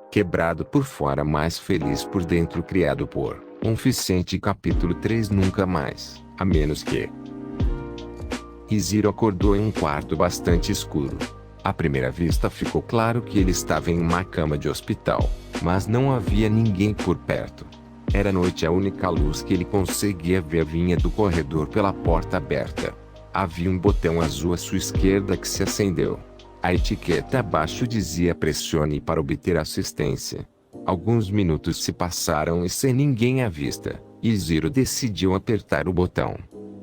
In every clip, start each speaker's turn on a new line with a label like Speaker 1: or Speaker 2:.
Speaker 1: Quebrado por fora, mas feliz por dentro. Criado por um Vicente. Capítulo 3. Nunca mais, a menos que... Iziro acordou em um quarto bastante escuro. À primeira vista ficou claro que ele estava em uma cama de hospital, mas não havia ninguém por perto. Era noite, a única luz que ele conseguia ver vinha do corredor pela porta aberta. Havia um botão azul à sua esquerda que se acendeu. A etiqueta abaixo dizia: pressione para obter assistência. Alguns minutos se passaram e sem ninguém à vista, Iziro decidiu apertar o botão.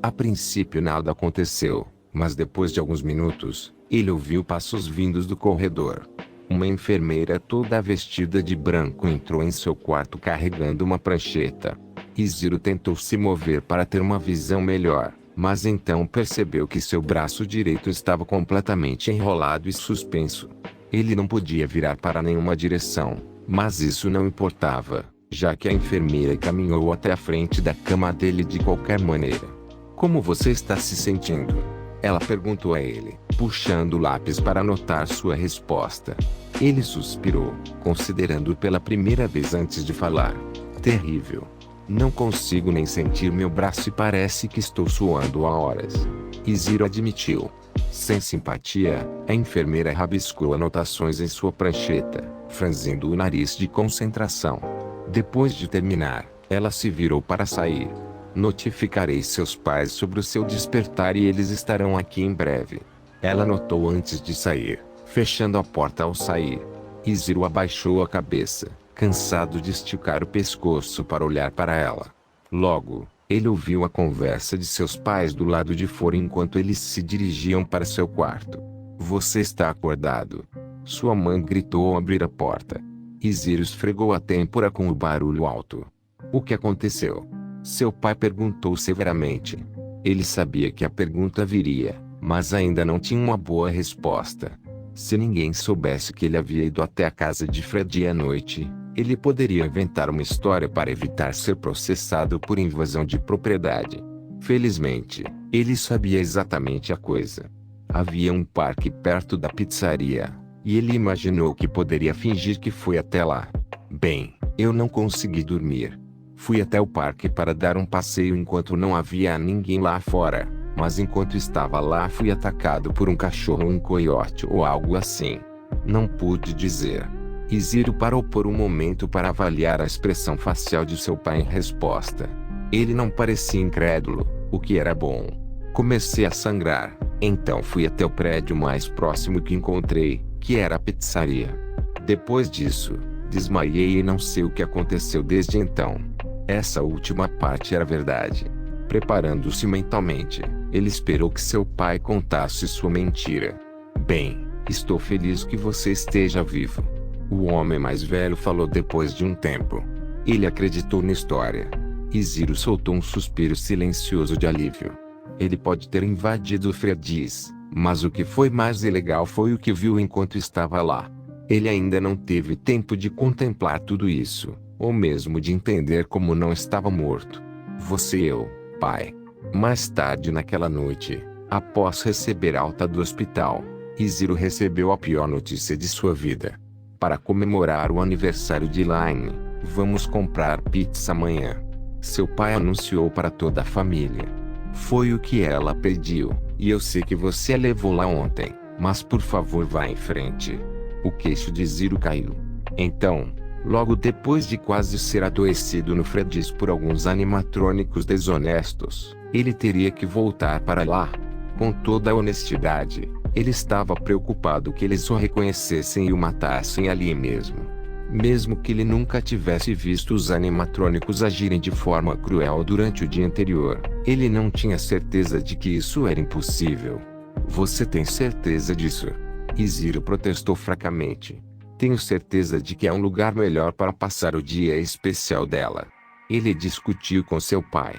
Speaker 1: A princípio nada aconteceu, mas depois de alguns minutos, ele ouviu passos vindos do corredor. Uma enfermeira toda vestida de branco entrou em seu quarto carregando uma prancheta. Iziro tentou se mover para ter uma visão melhor, mas então percebeu que seu braço direito estava completamente enrolado e suspenso. Ele não podia virar para nenhuma direção, mas isso não importava, já que a enfermeira caminhou até a frente da cama dele de qualquer maneira. "Como você está se sentindo?" ela perguntou a ele, puxando o lápis para anotar sua resposta. Ele suspirou, considerando pela primeira vez antes de falar. "Terrível. Não consigo nem sentir meu braço e parece que estou suando há horas." Iziro admitiu. Sem simpatia, a enfermeira rabiscou anotações em sua prancheta, franzindo o nariz de concentração. Depois de terminar, ela se virou para sair. "Notificarei seus pais sobre o seu despertar e eles estarão aqui em breve." Ela notou antes de sair, fechando a porta ao sair. Iziro abaixou a cabeça, cansado de esticar o pescoço para olhar para ela. Logo, ele ouviu a conversa de seus pais do lado de fora enquanto eles se dirigiam para seu quarto. "Você está acordado?" sua mãe gritou ao abrir a porta. Iziro esfregou a têmpora com o barulho alto. "O que aconteceu?" seu pai perguntou severamente. Ele sabia que a pergunta viria, mas ainda não tinha uma boa resposta. Se ninguém soubesse que ele havia ido até a casa de Fred à noite, ele poderia inventar uma história para evitar ser processado por invasão de propriedade. Felizmente, ele sabia exatamente a coisa. Havia um parque perto da pizzaria, e ele imaginou que poderia fingir que foi até lá. "Bem, eu não consegui dormir. Fui até o parque para dar um passeio enquanto não havia ninguém lá fora, mas enquanto estava lá fui atacado por um cachorro ou um coiote ou algo assim. Não pude dizer." Iziro parou por um momento para avaliar a expressão facial de seu pai em resposta. Ele não parecia incrédulo, o que era bom. "Comecei a sangrar, então fui até o prédio mais próximo que encontrei, que era a pizzaria. Depois disso, desmaiei e não sei o que aconteceu desde então." Essa última parte era verdade. Preparando-se mentalmente, ele esperou que seu pai contasse sua mentira. "Bem, estou feliz que você esteja vivo." o homem mais velho falou depois de um tempo. Ele acreditou na história. Iziro soltou um suspiro silencioso de alívio. Ele pode ter invadido Fredis, mas o que foi mais ilegal foi o que viu enquanto estava lá. Ele ainda não teve tempo de contemplar tudo isso, ou mesmo de entender como não estava morto. "Você e eu, pai." Mais tarde naquela noite, após receber alta do hospital, Iziro recebeu a pior notícia de sua vida. "Para comemorar o aniversário de Elaine, vamos comprar pizza amanhã." Seu pai anunciou para toda a família. "Foi o que ela pediu, e eu sei que você a levou lá ontem, mas por favor vá em frente." O queixo de Iziro caiu. Então, logo depois de quase ser adoecido no Fredis por alguns animatrônicos desonestos, ele teria que voltar para lá. Com toda a honestidade, ele estava preocupado que eles o reconhecessem e o matassem ali mesmo. Mesmo que ele nunca tivesse visto os animatrônicos agirem de forma cruel durante o dia anterior, ele não tinha certeza de que isso era impossível. "Você tem certeza disso?" Iziro protestou fracamente. "Tenho certeza de que é um lugar melhor para passar o dia especial dela." Ele discutiu com seu pai.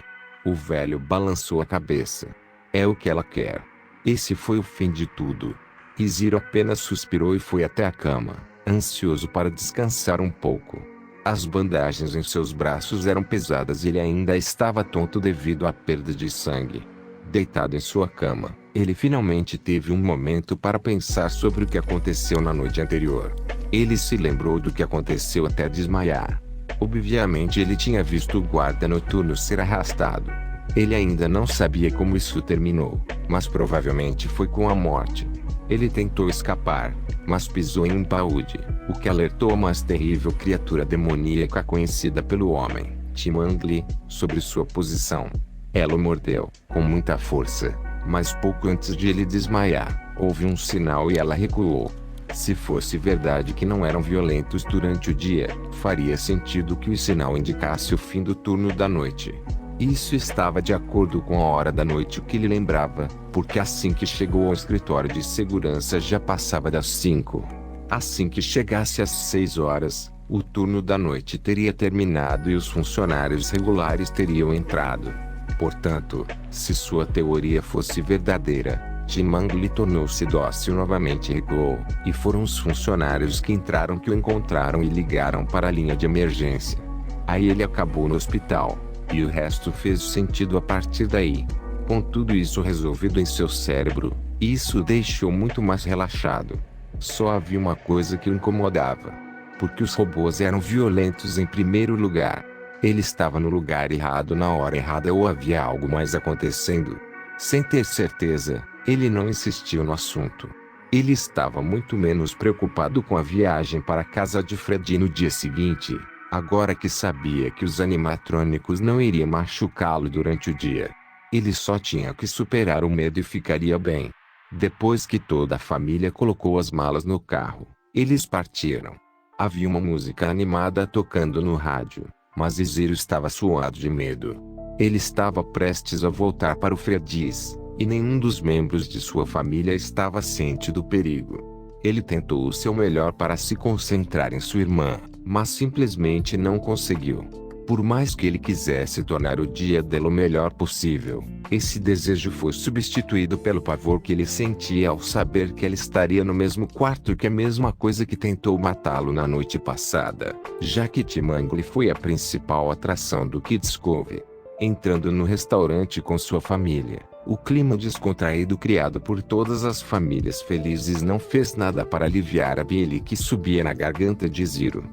Speaker 1: O velho balançou a cabeça. "É o que ela quer." Esse foi o fim de tudo. Iziro apenas suspirou e foi até a cama, ansioso para descansar um pouco. As bandagens em seus braços eram pesadas e ele ainda estava tonto devido à perda de sangue. Deitado em sua cama, ele finalmente teve um momento para pensar sobre o que aconteceu na noite anterior. Ele se lembrou do que aconteceu até desmaiar. Obviamente ele tinha visto o guarda noturno ser arrastado. Ele ainda não sabia como isso terminou, mas provavelmente foi com a morte. Ele tentou escapar, mas pisou em um paúde, o que alertou a mais terrível criatura demoníaca conhecida pelo homem, Timangli, sobre sua posição. Ela o mordeu, com muita força, mas pouco antes de ele desmaiar, houve um sinal e ela recuou. Se fosse verdade que não eram violentos durante o dia, faria sentido que o sinal indicasse o fim do turno da noite. Isso estava de acordo com a hora da noite que ele lembrava, porque assim que chegou ao escritório de segurança já passava das 5. Assim que chegasse às 6 horas, o turno da noite teria terminado e os funcionários regulares teriam entrado. Portanto, se sua teoria fosse verdadeira, Timangli tornou-se dócil novamente e recuou, e foram os funcionários que entraram que o encontraram e ligaram para a linha de emergência. Aí ele acabou no hospital, e o resto fez sentido a partir daí. Com tudo isso resolvido em seu cérebro, isso o deixou muito mais relaxado. Só havia uma coisa que o incomodava. Porque os robôs eram violentos em primeiro lugar. Ele estava no lugar errado na hora errada ou havia algo mais acontecendo? Sem ter certeza, ele não insistiu no assunto. Ele estava muito menos preocupado com a viagem para a casa de Freddy no dia seguinte, agora que sabia que os animatrônicos não iriam machucá-lo durante o dia. Ele só tinha que superar o medo e ficaria bem. Depois que toda a família colocou as malas no carro, eles partiram. Havia uma música animada tocando no rádio, mas Iziro estava suado de medo. Ele estava prestes a voltar para o Freddy's, e nenhum dos membros de sua família estava ciente do perigo. Ele tentou o seu melhor para se concentrar em sua irmã, mas simplesmente não conseguiu. Por mais que ele quisesse tornar o dia dela o melhor possível, esse desejo foi substituído pelo pavor que ele sentia ao saber que ela estaria no mesmo quarto que a mesma coisa que tentou matá-lo na noite passada, já que Timangli foi a principal atração do Kids Cove. Entrando no restaurante com sua família, o clima descontraído criado por todas as famílias felizes não fez nada para aliviar a bile que subia na garganta de Ziro.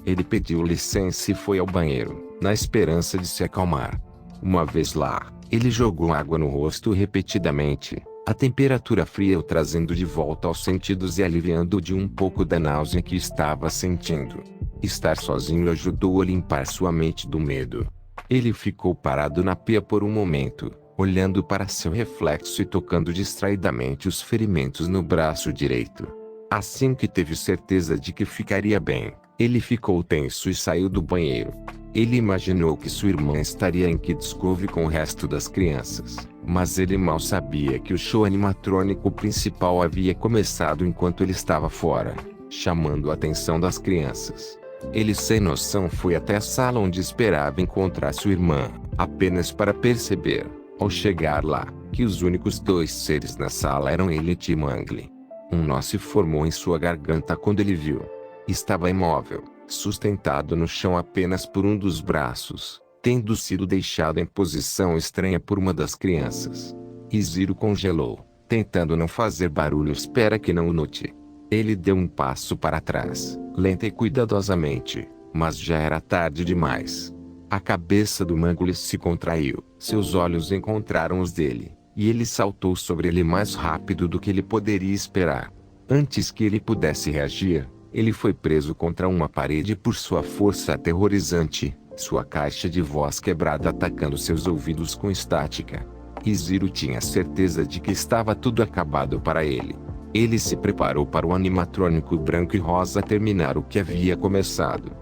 Speaker 1: Ele pediu licença e foi ao banheiro, na esperança de se acalmar. Uma vez lá, ele jogou água no rosto repetidamente, a temperatura fria o trazendo de volta aos sentidos e aliviando de um pouco da náusea que estava sentindo. Estar sozinho ajudou a limpar sua mente do medo. Ele ficou parado na pia por um momento, olhando para seu reflexo e tocando distraidamente os ferimentos no braço direito. Assim que teve certeza de que ficaria bem, ele ficou tenso e saiu do banheiro. Ele imaginou que sua irmã estaria em Kids Cove com o resto das crianças, mas ele mal sabia que o show animatrônico principal havia começado enquanto ele estava fora, chamando a atenção das crianças. Ele sem noção foi até a sala onde esperava encontrar sua irmã, apenas para perceber, ao chegar lá, que os únicos dois seres na sala eram ele e Timangli. Um nó se formou em sua garganta quando ele viu. Estava imóvel, sustentado no chão apenas por um dos braços, tendo sido deixado em posição estranha por uma das crianças. Iziro congelou, tentando não fazer barulho. Espera que não o note. Ele deu um passo para trás, lenta e cuidadosamente, mas já era tarde demais. A cabeça do Mangli se contraiu, seus olhos encontraram os dele, e ele saltou sobre ele mais rápido do que ele poderia esperar. Antes que ele pudesse reagir, ele foi preso contra uma parede por sua força aterrorizante, sua caixa de voz quebrada atacando seus ouvidos com estática. Iziro tinha certeza de que estava tudo acabado para ele. Ele se preparou para o animatrônico branco e rosa terminar o que havia começado.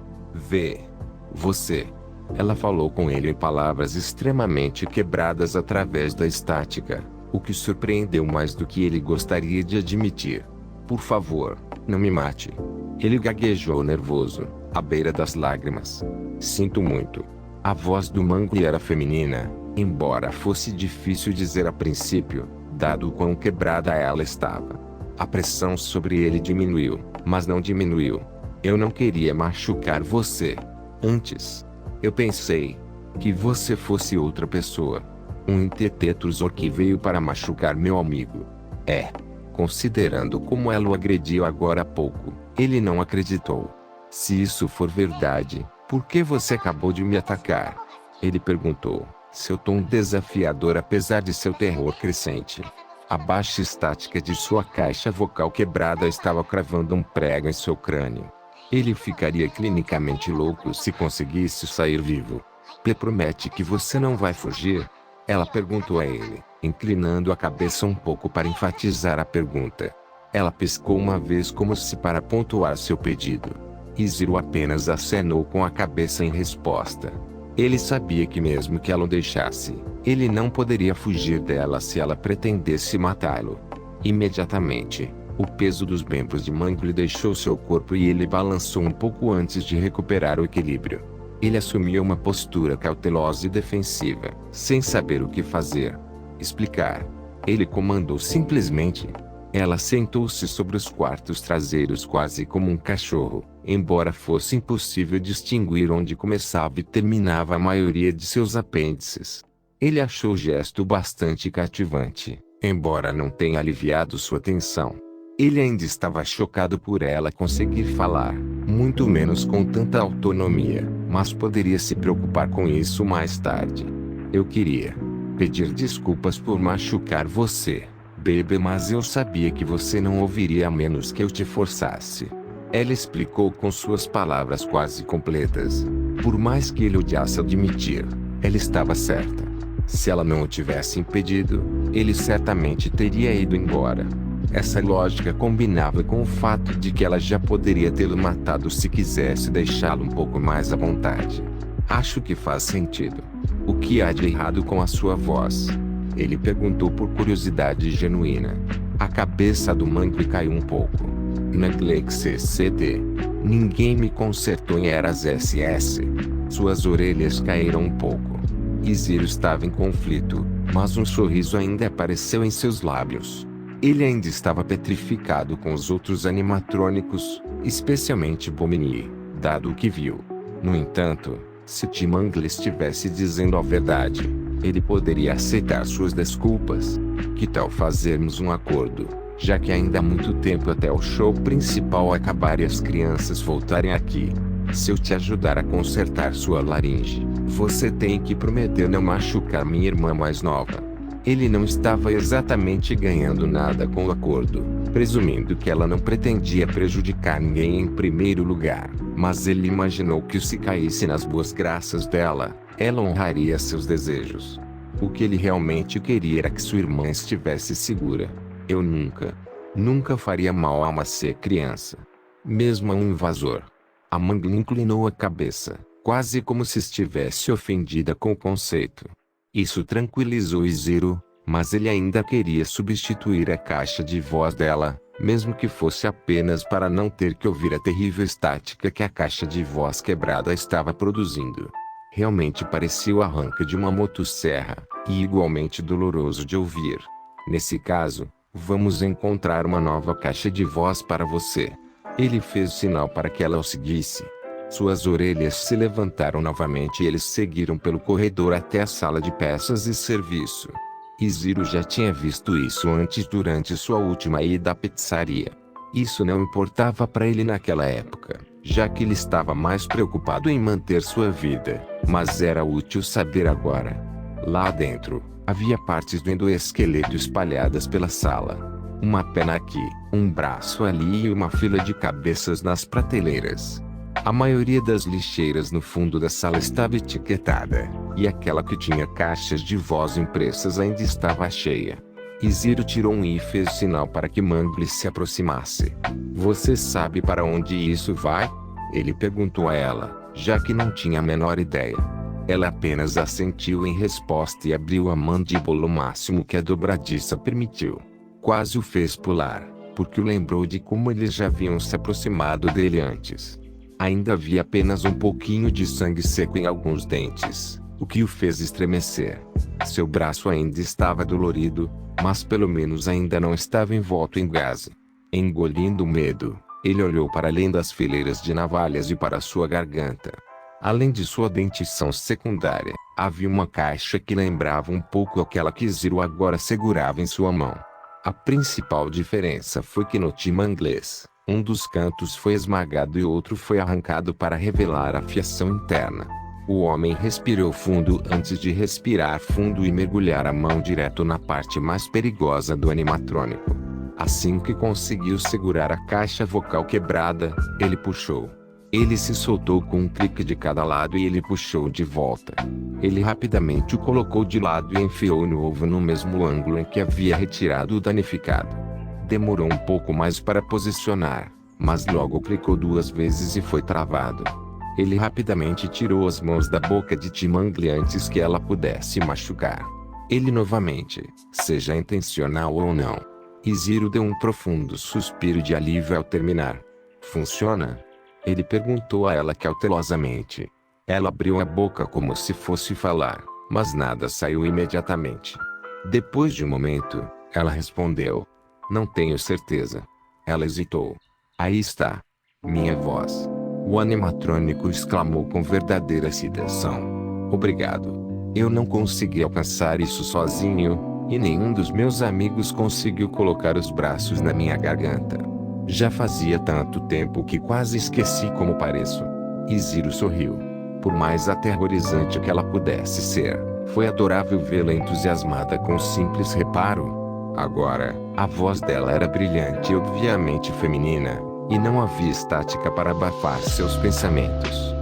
Speaker 1: Você. Ela falou com ele em palavras extremamente quebradas através da estática, o que surpreendeu mais do que ele gostaria de admitir. Por favor, não me mate. Ele gaguejou nervoso, à beira das lágrimas. Sinto muito. A voz do Mangli era feminina, embora fosse difícil dizer a princípio, dado o quão quebrada ela estava. A pressão sobre ele diminuiu, mas não diminuiu. Eu não queria machucar você. Antes, eu pensei que você fosse outra pessoa. Um intertetrusor que veio para machucar meu amigo. Considerando como ela o agrediu agora há pouco, Ele não acreditou. Se isso for verdade, por que você acabou de me atacar? Ele perguntou, seu tom desafiador apesar de seu terror crescente. A baixa estática de sua caixa vocal quebrada estava cravando um prego em seu crânio. Ele ficaria clinicamente louco se conseguisse sair vivo. Promete que você não vai fugir? Ela perguntou a ele, inclinando a cabeça um pouco para enfatizar a pergunta. Ela piscou uma vez como se para pontuar seu pedido. Zero apenas acenou com a cabeça em resposta. Ele sabia que mesmo que ela o deixasse, ele não poderia fugir dela se ela pretendesse matá-lo. Imediatamente, o peso dos membros de Mangli deixou seu corpo e ele balançou um pouco antes de recuperar o equilíbrio. Ele assumiu uma postura cautelosa e defensiva, sem saber o que fazer. Explicar. Ele comandou simplesmente. Ela sentou-se sobre os quartos traseiros quase como um cachorro, embora fosse impossível distinguir onde começava e terminava a maioria de seus apêndices. Ele achou o gesto bastante cativante, embora não tenha aliviado sua tensão. Ele ainda estava chocado por ela conseguir falar, muito menos com tanta autonomia, mas poderia se preocupar com isso mais tarde. Eu queria pedir desculpas por machucar você, bebê, mas eu sabia que você não ouviria a menos que eu te forçasse. Ela explicou com suas palavras quase completas. Por mais que ele odiasse admitir, ela estava certa. Se ela não o tivesse impedido, ele certamente teria ido embora. Essa lógica combinava com o fato de que ela já poderia tê-lo matado se quisesse deixá-lo um pouco mais à vontade. Acho que faz sentido. O que há de errado com a sua voz? Ele perguntou por curiosidade genuína. A cabeça do Mangli caiu um pouco. CCD. Ninguém me consertou em eras SS. Suas orelhas caíram um pouco. Zero estava em conflito, mas um sorriso ainda apareceu em seus lábios. Ele ainda estava petrificado com os outros animatrônicos, especialmente Bomini, dado o que viu. No entanto, se Tim Mangli estivesse dizendo a verdade, ele poderia aceitar suas desculpas. Que tal fazermos um acordo, já que ainda há muito tempo até o show principal acabar e as crianças voltarem aqui? Se eu te ajudar a consertar sua laringe, você tem que prometer não machucar minha irmã mais nova. Ele não estava exatamente ganhando nada com o acordo, presumindo que ela não pretendia prejudicar ninguém em primeiro lugar, mas ele imaginou que se caísse nas boas graças dela, ela honraria seus desejos. O que ele realmente queria era que sua irmã estivesse segura. Eu nunca faria mal a uma ser criança. Mesmo a um invasor. A Mangli inclinou a cabeça, quase como se estivesse ofendida com o conceito. Isso tranquilizou Zero, mas ele ainda queria substituir a caixa de voz dela, mesmo que fosse apenas para não ter que ouvir a terrível estática que a caixa de voz quebrada estava produzindo. Realmente parecia o arranque de uma motosserra, e igualmente doloroso de ouvir. Nesse caso, vamos encontrar uma nova caixa de voz para você. Ele fez sinal para que ela o seguisse. Suas orelhas se levantaram novamente e eles seguiram pelo corredor até a sala de peças e serviço. Zero já tinha visto isso antes durante sua última ida à pizzaria. Isso não importava para ele naquela época, já que ele estava mais preocupado em manter sua vida, mas era útil saber agora. Lá dentro, havia partes do endoesqueleto espalhadas pela sala. Uma perna aqui, um braço ali e uma fila de cabeças nas prateleiras. A maioria das lixeiras no fundo da sala estava etiquetada, e aquela que tinha caixas de voz impressas ainda estava cheia. Zero tirou e fez sinal para que Mangli se aproximasse. Você sabe para onde isso vai? Ele perguntou a ela, já que não tinha a menor ideia. Ela apenas assentiu em resposta e abriu a mandíbula o máximo que a dobradiça permitiu. Quase o fez pular, porque o lembrou de como eles já haviam se aproximado dele antes. Ainda havia apenas um pouquinho de sangue seco em alguns dentes, o que o fez estremecer. Seu braço ainda estava dolorido, mas pelo menos ainda não estava envolto em gás. Engolindo o medo, ele olhou para além das fileiras de navalhas e para sua garganta. Além de sua dentição secundária, havia uma caixa que lembrava um pouco aquela que Zero agora segurava em sua mão. A principal diferença foi que no time inglês, Um dos cantos foi esmagado e outro foi arrancado para revelar a fiação interna. O homem respirou fundo antes de respirar fundo e mergulhar a mão direto na parte mais perigosa do animatrônico. Assim que conseguiu segurar a caixa vocal quebrada, ele puxou. Ele se soltou com um clique de cada lado e ele puxou de volta. Ele rapidamente o colocou de lado e enfiou o novo no mesmo ângulo em que havia retirado o danificado. Demorou um pouco mais para posicionar, mas logo clicou 2 vezes e foi travado. Ele rapidamente tirou as mãos da boca de Timangli antes que ela pudesse machucar. Ele novamente, seja intencional ou não. Iziro deu um profundo suspiro de alívio ao terminar. Funciona? Ele perguntou a ela cautelosamente. Ela abriu a boca como se fosse falar, mas nada saiu imediatamente. Depois de um momento, ela respondeu. Não tenho certeza. Ela hesitou. Aí está. Minha voz. O animatrônico exclamou com verdadeira excitação. Obrigado. Eu não consegui alcançar isso sozinho, e nenhum dos meus amigos conseguiu colocar os braços na minha garganta. Já fazia tanto tempo que quase esqueci como pareço. Iziro sorriu. Por mais aterrorizante que ela pudesse ser, foi adorável vê-la entusiasmada com o simples reparo. Agora, a voz dela era brilhante e obviamente feminina, e não havia estática para abafar seus pensamentos.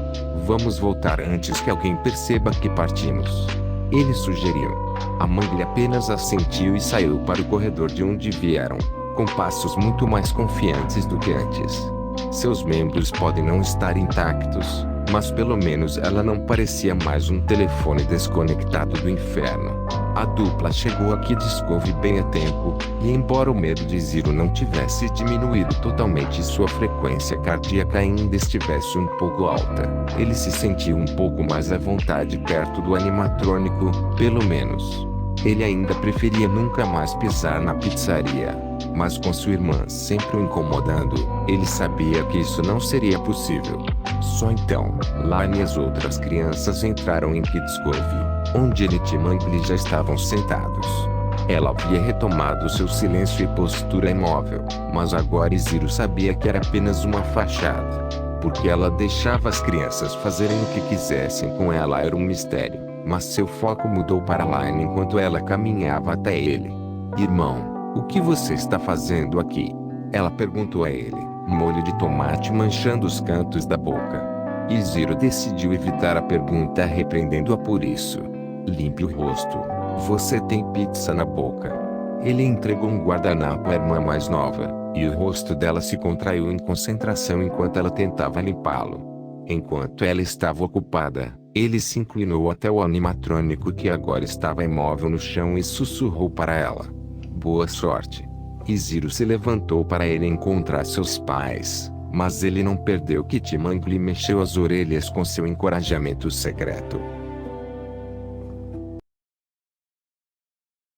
Speaker 1: Vamos voltar antes que alguém perceba que partimos. Ele sugeriu. A Mangli apenas assentiu e saiu para o corredor de onde vieram, com passos muito mais confiantes do que antes. Seus membros podem não estar intactos, mas pelo menos ela não parecia mais um telefone desconectado do inferno. A dupla chegou a Kidskov bem a tempo, e embora o medo de Ziro não tivesse diminuído totalmente e sua frequência cardíaca ainda estivesse um pouco alta, ele se sentiu um pouco mais à vontade perto do animatrônico, pelo menos. Ele ainda preferia nunca mais pisar na pizzaria. Mas com sua irmã sempre o incomodando, ele sabia que isso não seria possível. Só então, Lane e as outras crianças entraram em Kidskov, onde ele e Timangli já estavam sentados. Ela havia retomado seu silêncio e postura imóvel, mas agora Iziro sabia que era apenas uma fachada. Porque ela deixava as crianças fazerem o que quisessem com ela era um mistério, mas seu foco mudou para Lane enquanto ela caminhava até ele. Irmão, o que você está fazendo aqui? Ela perguntou a ele, molho de tomate manchando os cantos da boca. Iziro decidiu evitar a pergunta repreendendo-a por isso. Limpe o rosto. Você tem pizza na boca. Ele entregou um guardanapo à irmã mais nova, e o rosto dela se contraiu em concentração enquanto ela tentava limpá-lo. Enquanto ela estava ocupada, ele se inclinou até o animatrônico que agora estava imóvel no chão e sussurrou para ela. Boa sorte. Iziro se levantou para ele encontrar seus pais, mas ele não perdeu que Timangli mexeu as orelhas com seu encorajamento secreto.